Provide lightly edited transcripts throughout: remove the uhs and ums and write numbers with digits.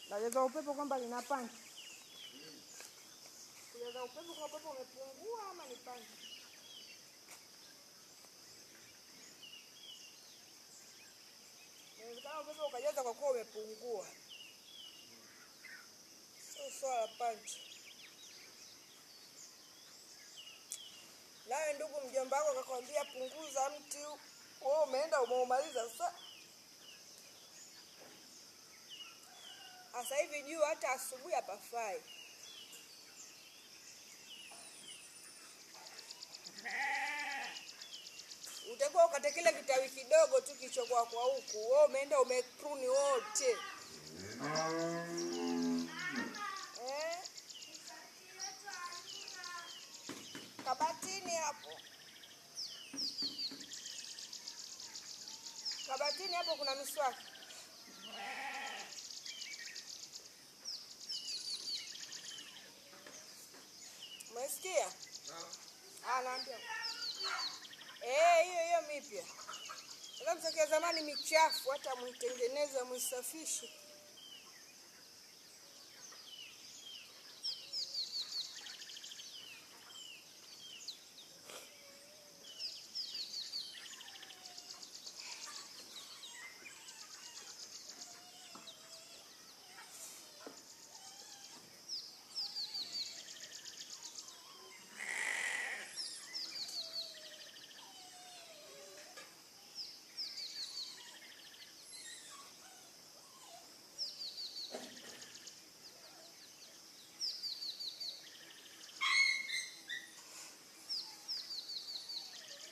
Najaza upepo kwamba lina panchi. Kujaza upepo kwa upepo umepungua ama ni panchi? Inawezekana upepo ukajaza kwa kuwa umepungua. Sio swala panchi. Nawe ndugu mjomba wako akakwambia punguza mti, wewe umeenda umeumaliza sasa. Sasa hivi juu hata asubuhi hapafai. Utakuwa ukate kile kitawi kidogo tu kichokuwa kwa huku. Wewe umeenda umepruni wote. Kabatini hapo. Kabatini hapo kuna miswaki. Umesikia? Naambia. Hiyo mipya. Sasa msaki ya zamani michafu, hata mwitengeneza mwisafishe.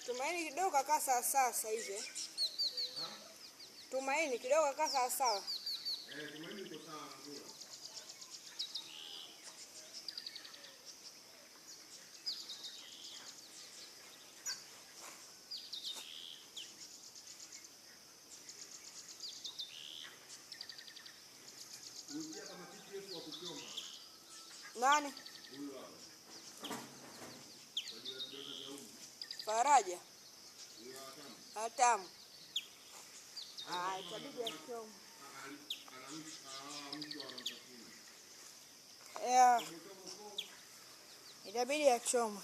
Tumaini kidogo kakaa sawa sasa hivi. Tumaini kidogo kakaa sawa. Tumaini iko sawa nzuri. Unajua kama kitu yetu wa kuchoma. Nani? Huyu hapa. Faraja. Huyu Hatamu. Itabidi achome. Itabidi achome.